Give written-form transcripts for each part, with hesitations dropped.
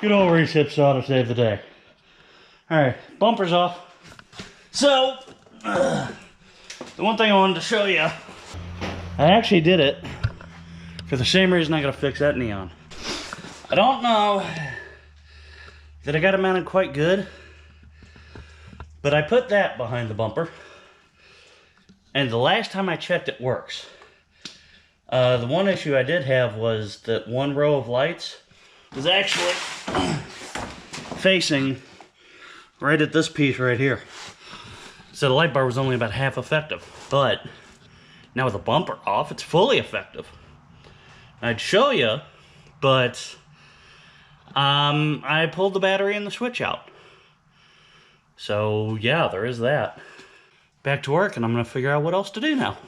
Good old recip saw to save the day. Alright, bumper's off. So, the one thing I wanted to show you, I actually did it for the same reason I gotta fix that neon. I don't know that I got it mounted quite good, but I put that behind the bumper, and the last time I checked it works. The one issue I did have was that one row of lights was actually facing right at this piece right here. So the light bar was only about half effective, but now with the bumper off, it's fully effective. I'd show you, but I pulled the battery and the switch out. So yeah, there is that. Back to work, and I'm gonna figure out what else to do now.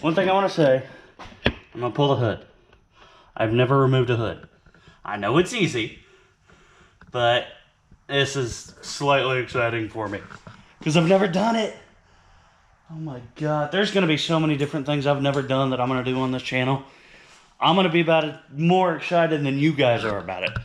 One thing I want to say, I'm going to pull the hood. I've never removed a hood. I know it's easy, but this is slightly exciting for me because I've never done it. Oh my God. There's going to be so many different things I've never done that I'm going to do on this channel. I'm going to be about it more excited than you guys are about it.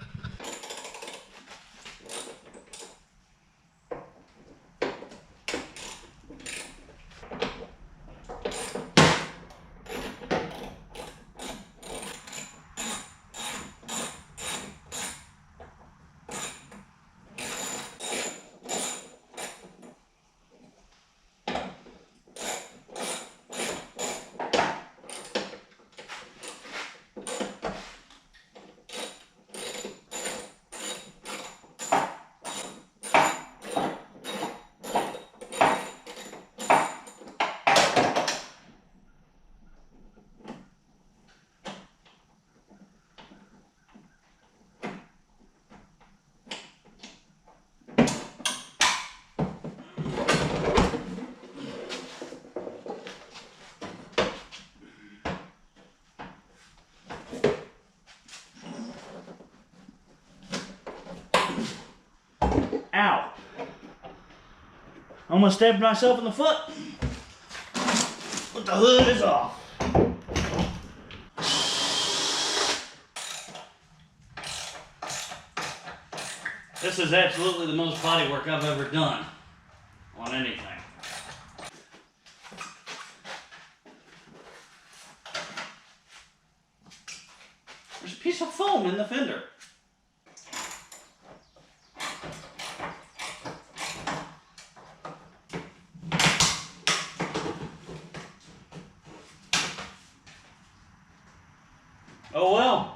Ow. Almost stabbed myself in the foot. But the hood is off. This is absolutely the most body work I've ever done on anything. There's a piece of foam in the fender. Oh well.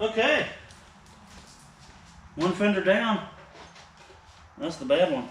Okay. One fender down. That's the bad one.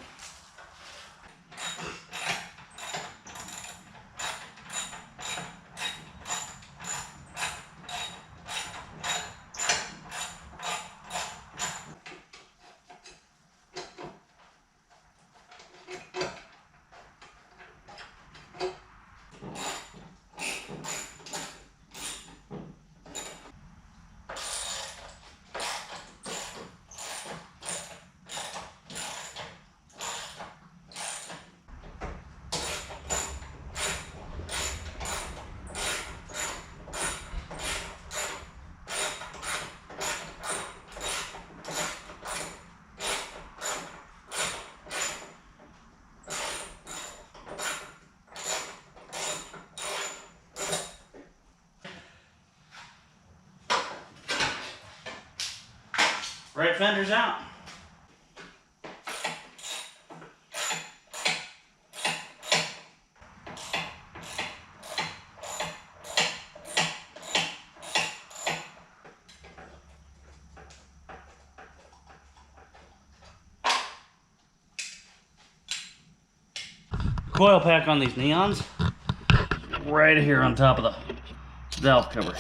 Right fender's out. Coil pack on these neons right here on top of the valve cover.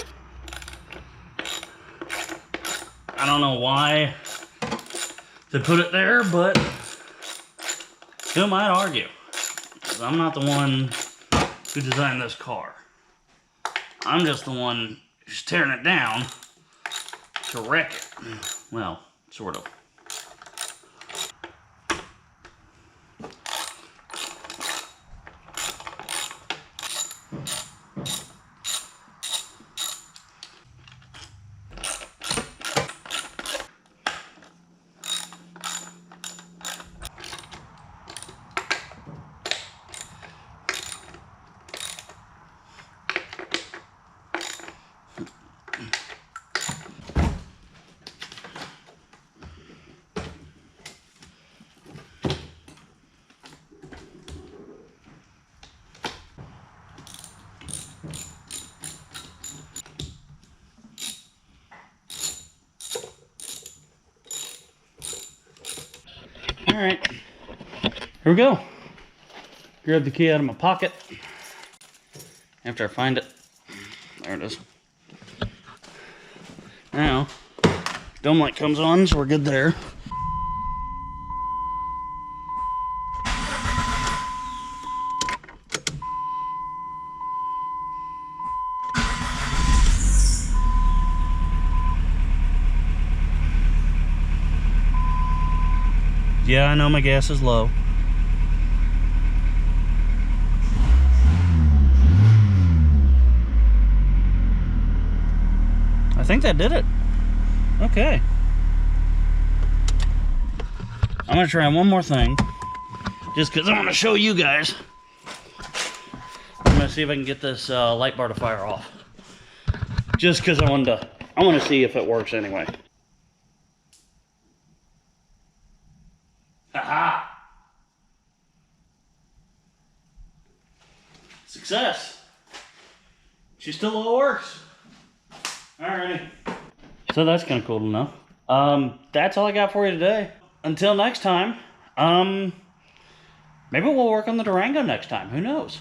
I don't know why they put it there, but who might argue? 'Cause I'm not the one who designed this car. I'm just the one who's tearing it down to wreck it. Well, sort of. All right, here we go. Grab the key out of my pocket. After I find it, there it is. Now, dome light comes on, so we're good there. Yeah, I know my gas is low. I think that did it. Okay. I'm gonna try one more thing, just because I want to show you guys. I'm gonna see if I can get this light bar to fire off. Just because I want to see if it works anyway. Aha! Success. She still all works. Alrighty. So that's kind of cool to know. That's all I got for you today. Until next time, maybe we'll work on the Durango next time. Who knows?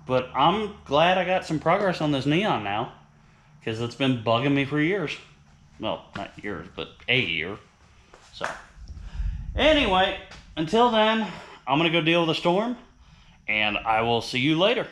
But I'm glad I got some progress on this neon now, because it's been bugging me for years. Well, not years, but a year. So, anyway, until then, I'm going to go deal with the storm, and I will see you later.